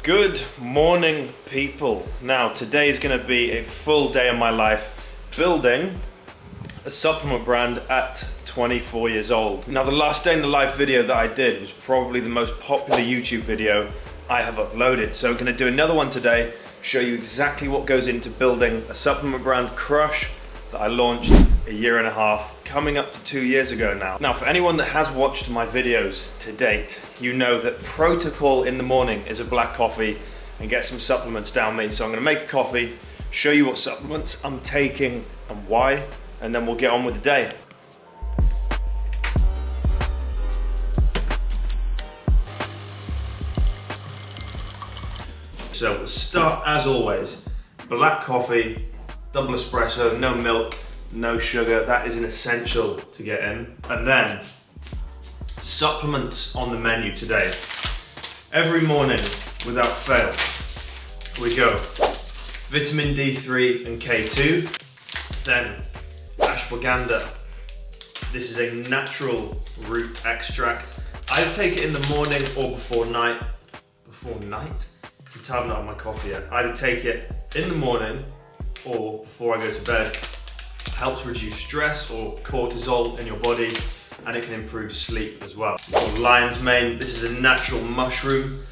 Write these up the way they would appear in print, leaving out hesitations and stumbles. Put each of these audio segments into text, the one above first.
Good morning, people. Now, today is going to be a full day of my life building a supplement brand at 24 years old. Now, the last day in the life video that I did was probably the most popular YouTube video I have uploaded. So I'm going to do another one today, show you exactly what goes into building a supplement brand, Crush, that I launched a year and a half, coming up to 2 years ago now. Now, for anyone that has watched my videos to date, you know that protocol in the morning is a black coffee and get some supplements down me. So I'm gonna make a coffee, show you what supplements I'm taking and why, and then we'll get on with the day. So we'll start as always, black coffee, double espresso, no milk, no sugar. That is an essential to get in. And then supplements on the menu today. Every morning, without fail, we go vitamin D3 and K2, then ashwagandha. This is a natural root extract. I take it in the morning or before night. Before night? I can tell I'm not on my coffee yet. I either take it in the morning or before I go to bed. Helps reduce stress or cortisol in your body, and it can improve sleep as well. Lion's mane, this is a natural mushroom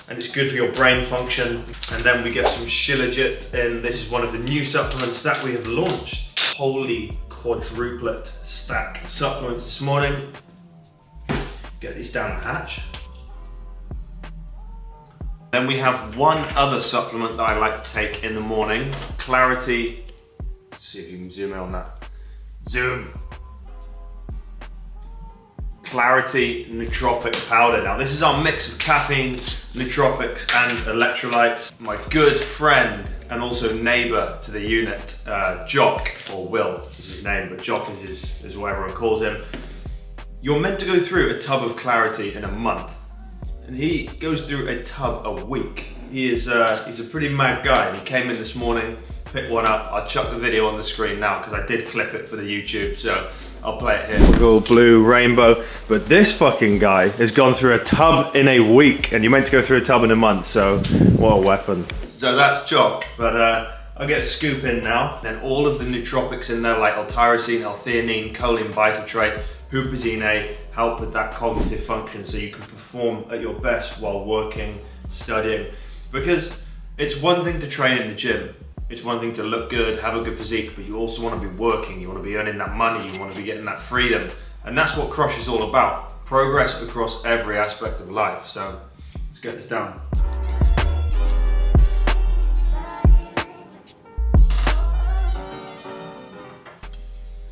and it's good for your brain function. And then we get some shilajit in. This is one of the new supplements that we have launched. Holy quadruplet stack of supplements this morning. Get these down the hatch. Then we have one other supplement that I like to take in the morning, Clarity. See if you can zoom in on that. Zoom. Clarity nootropic powder. Now this is our mix of caffeine, nootropics and electrolytes. My good friend and also neighbor to the unit, Jock, or Will is his name, but Jock is what everyone calls him. You're meant to go through a tub of Clarity in a month, and he goes through a tub a week. He's a pretty mad guy. He came in this morning, picked one up. I'll chuck the video on the screen now because I did clip it for the YouTube, so I'll play it here. Go blue, rainbow. But this fucking guy has gone through a tub in a week, and you're meant to go through a tub in a month, so what a weapon. So that's Jock, but I'll get a scoop in now. Then all of the nootropics in there, like L-tyrosine, L-theanine, choline butyrate, huperzine A, help with that cognitive function so you can perform at your best while working, studying. Because it's one thing to train in the gym. It's one thing to look good, have a good physique, but you also want to be working, you want to be earning that money, you want to be getting that freedom. And that's what Crush is all about. Progress across every aspect of life. So let's get this down.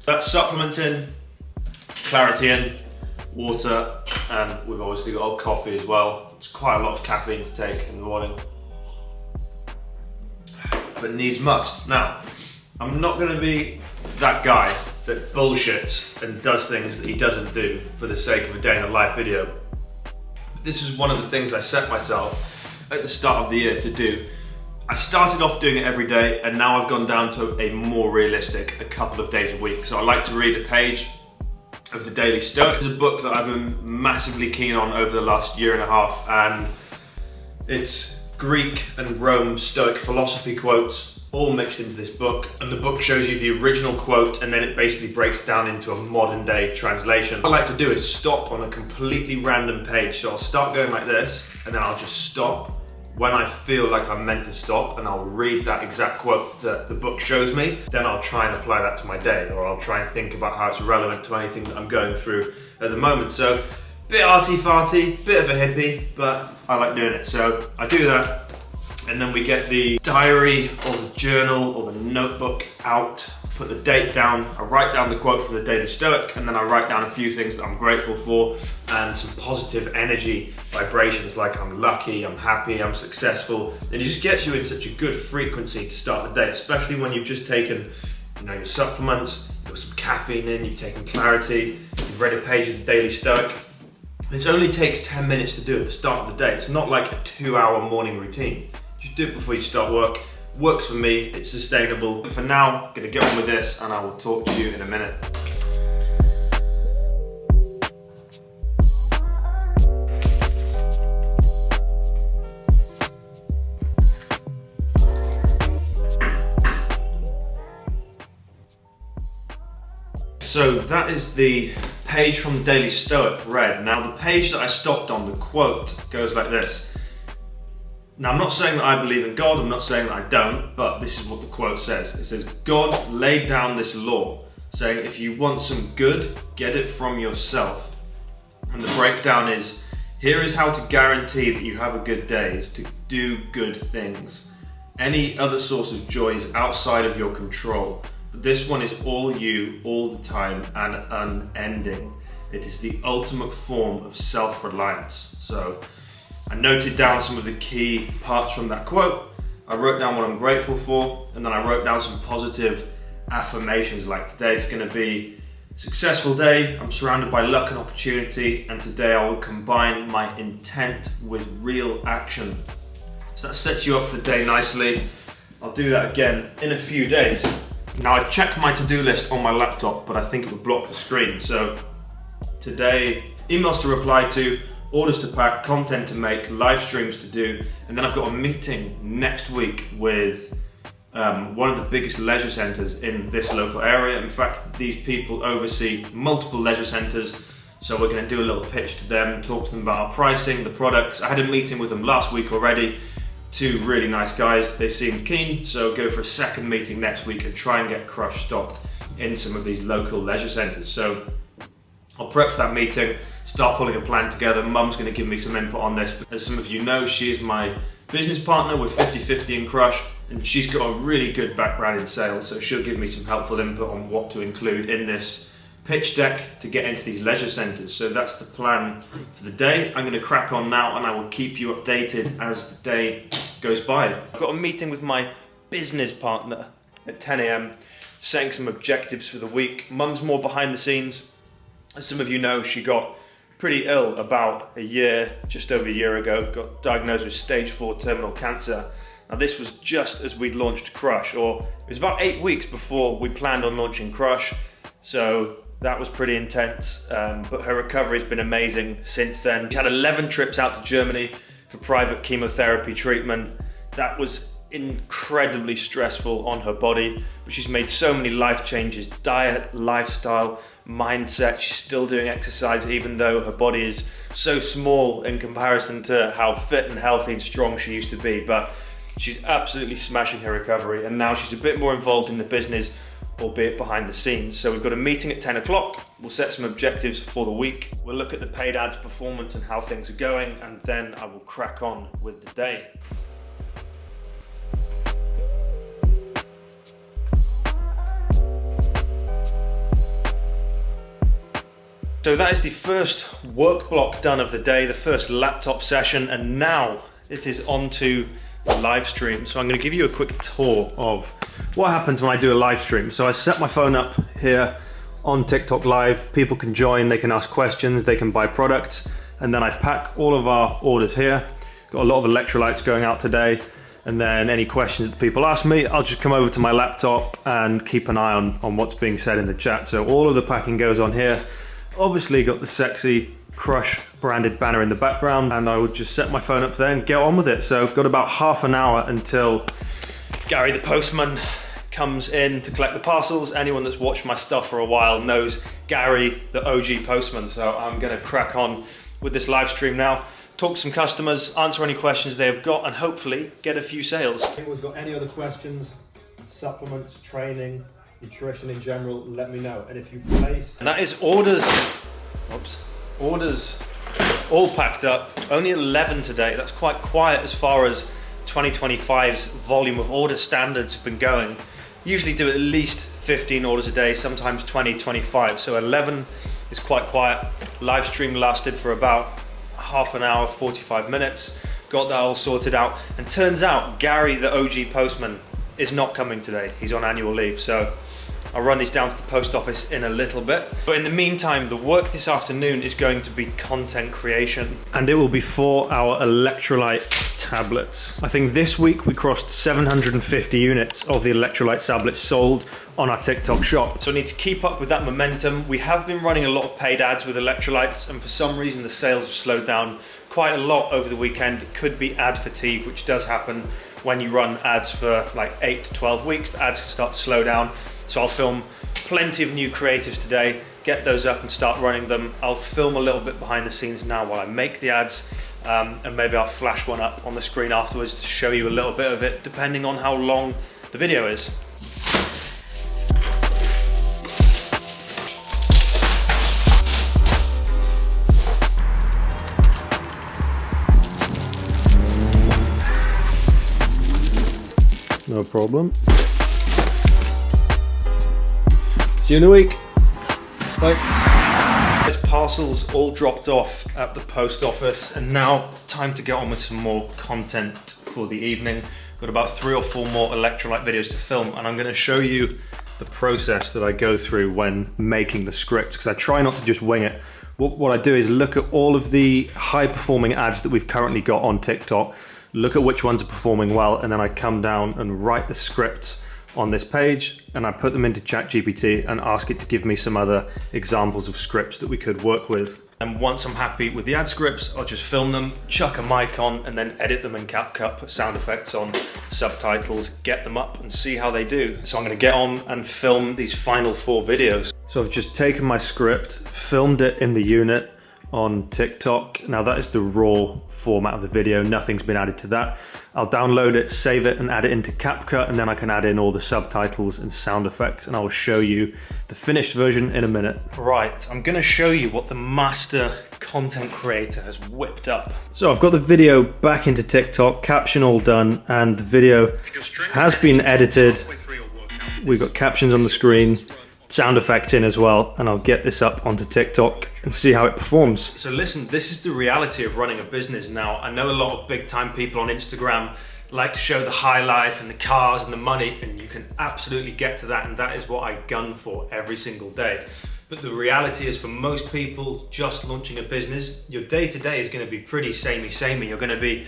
That's supplements in, Clarity in, water, and we've obviously got our coffee as well. It's quite a lot of caffeine to take in the morning, but needs must. Now, I'm not going to be that guy that bullshits and does things that he doesn't do for the sake of a day in the life video. This is one of the things I set myself at the start of the year to do. I started off doing it every day, and now I've gone down to a more realistic, a couple of days a week. So I like to read a page of the Daily Stoic. It's a book that I've been massively keen on over the last year and a half, and it's Greek and Rome Stoic philosophy quotes all mixed into this book, and the book shows you the original quote and then it basically breaks down into a modern day translation. What I like to do is stop on a completely random page. So I'll start going like this, and then I'll just stop when I feel like I'm meant to stop, and I'll read that exact quote that the book shows me. Then I'll try and apply that to my day, or I'll try and think about how it's relevant to anything that I'm going through at the moment. So, bit arty-farty, bit of a hippie, but I like doing it. So I do that, and then we get the diary or the journal or the notebook out, put the date down, I write down the quote from the Daily Stoic, and then I write down a few things that I'm grateful for and some positive energy vibrations like I'm lucky, I'm happy, I'm successful. And it just gets you in such a good frequency to start the day, especially when you've just taken, your supplements, you've got some caffeine in, you've taken Clarity, you've read a page of the Daily Stoic. This only takes 10 minutes to do at the start of the day. It's not like a 2-hour morning routine. Just do it before you start work. Works for me, it's sustainable. But for now, I'm gonna get on with this and I will talk to you in a minute. so that is the page from the Daily Stoic read. Now the page that I stopped on, the quote, goes like this. Now I'm not saying that I believe in God, I'm not saying that I don't, but this is what the quote says. It says, God laid down this law, saying if you want some good, get it from yourself. And the breakdown is, here is how to guarantee that you have a good day, is to do good things. Any other source of joy is outside of your control, but this one is all you, all the time, and unending. It is the ultimate form of self-reliance. So I noted down some of the key parts from that quote. I wrote down what I'm grateful for, and then I wrote down some positive affirmations like today's going to be a successful day, I'm surrounded by luck and opportunity, and today I will combine my intent with real action. So that sets you up for the day nicely. I'll do that again in a few days. Now I checked my to-do list on my laptop, but I think it would block the screen. So today, emails to reply to, orders to pack, content to make, live streams to do, and then I've got a meeting next week with one of the biggest leisure centres in this local area. In fact, these people oversee multiple leisure centres, so we're going to do a little pitch to them, talk to them about our pricing, the products. I had a meeting with them last week already. Two really nice guys, they seemed keen, so go for a second meeting next week and try and get Crush stocked in some of these local leisure centres. So I'll prep for that meeting, start pulling a plan together. Mum's going to give me some input on this. As some of you know, she is my business partner with 50/50 in Crush, and she's got a really good background in sales, so she'll give me some helpful input on what to include in this pitch deck to get into these leisure centres. So that's the plan for the day. I'm going to crack on now, and I will keep you updated as the day goes by. I've got a meeting with my business partner at 10 a.m, setting some objectives for the week. Mum's more behind the scenes. As some of you know, she got pretty ill about just over a year ago, got diagnosed with stage 4 terminal cancer. Now this was just as we'd launched Crush, or it was about 8 weeks before we planned on launching Crush. So that was pretty intense, but her recovery has been amazing since then. She had 11 trips out to Germany for private chemotherapy treatment. That was incredibly stressful on her body, but she's made so many life changes: diet, lifestyle, mindset. She's still doing exercise even though her body is so small in comparison to how fit and healthy and strong she used to be, but she's absolutely smashing her recovery, and now she's a bit more involved in the business, albeit behind the scenes. So we've got a meeting at 10 o'clock. We'll set some objectives for the week. We'll look at the paid ads performance and how things are going, and then I will crack on with the day. So that is the first work block done of the day, the first laptop session, and now it is on to the live stream. So I'm going to give you a quick tour of what happens when I do a live stream. So I set my phone up here on TikTok Live. People can join, they can ask questions, they can buy products, and then I pack all of our orders here. Got a lot of electrolytes going out today, and then any questions that people ask me, I'll just come over to my laptop and keep an eye on what's being said in the chat. So all of the packing goes on here. Obviously got the sexy Crush branded banner in the background, and I would just set my phone up there and get on with it. So I've got about half an hour until Gary the postman comes in to collect the parcels. Anyone that's watched my stuff for a while knows Gary the OG postman. So I'm gonna crack on with this live stream now, talk to some customers, answer any questions they have got, and hopefully get a few sales. If anyone's got any other questions, supplements, training, nutrition in general, let me know. And if you place... And that is orders all packed up. Only 11 today. That's quite quiet as far as 2025's volume of order standards have been going. Usually do at least 15 orders a day, sometimes 20, 25. So 11 is quite quiet. Live stream lasted for about half an hour, 45 minutes. Got that all sorted out. And turns out Gary, the OG postman, is not coming today. He's on annual leave. So I'll run these down to the post office in a little bit. But in the meantime, the work this afternoon is going to be content creation, and it will be for our electrolyte tablets. I think this week we crossed 750 units of the electrolyte tablets sold on our TikTok shop. So I need to keep up with that momentum. We have been running a lot of paid ads with electrolytes, and for some reason the sales have slowed down quite a lot over the weekend. It could be ad fatigue, which does happen when you run ads for like 8 to 12 weeks. The ads can start to slow down. So I'll film Plenty of new creatives today. Get those up and start running them. I'll film a little bit behind the scenes now while I make the ads, and maybe I'll flash one up on the screen afterwards to show you a little bit of it, depending on how long the video is. No problem. See you in a week. Bye. There's parcels all dropped off at the post office, and now time to get on with some more content for the evening. Got about 3 or 4 more electrolyte videos to film, and I'm going to show you the process that I go through when making the script, because I try not to just wing it. What I do is look at all of the high performing ads that we've currently got on TikTok, look at which ones are performing well, and then I come down and write the scripts on this page, and I put them into ChatGPT and ask it to give me some other examples of scripts that we could work with. And once I'm happy with the ad scripts, I'll just film them, chuck a mic on, and then edit them in CapCut, put sound effects on, subtitles, get them up and see how they do. So I'm gonna get on and film these final 4 videos. So I've just taken my script, filmed it in the unit on TikTok. Now that is the raw format of the video, nothing's been added to that. I'll download it, save it, and add it into CapCut, and then I can add in all the subtitles and sound effects, and I will show you the finished version in a minute. Right, I'm gonna show you what the master content creator has whipped up. So I've got the video back into TikTok, caption all done, and the video has been edited. We've got captions on the screen, sound effect in as well, and I'll get this up onto TikTok and see how it performs. So listen, this is the reality of running a business now. I know a lot of big time people on Instagram like to show the high life and the cars and the money, and you can absolutely get to that, and that is what I gun for every single day. But the reality is, for most people just launching a business, your day-to-day is going to be pretty samey. You're going to be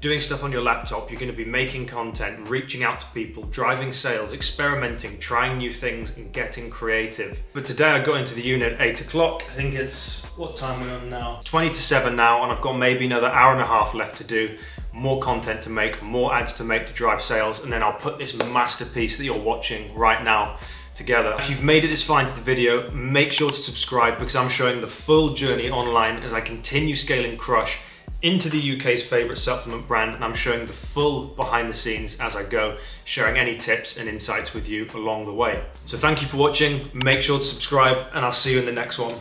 doing stuff on your laptop, you're going to be making content, reaching out to people, driving sales, experimenting, trying new things, and getting creative. But today I got into the unit at 8 o'clock. I think it's, what time are we on now? 20 to 7 now, and I've got maybe another hour and a half left to do. More content to make, more ads to make to drive sales, and then I'll put this masterpiece that you're watching right now together. If you've made it this far into the video, make sure to subscribe, because I'm showing the full journey online as I continue scaling Crush into the UK's favourite supplement brand, and I'm showing the full behind the scenes as I go, sharing any tips and insights with you along the way. So thank you for watching, make sure to subscribe, and I'll see you in the next one.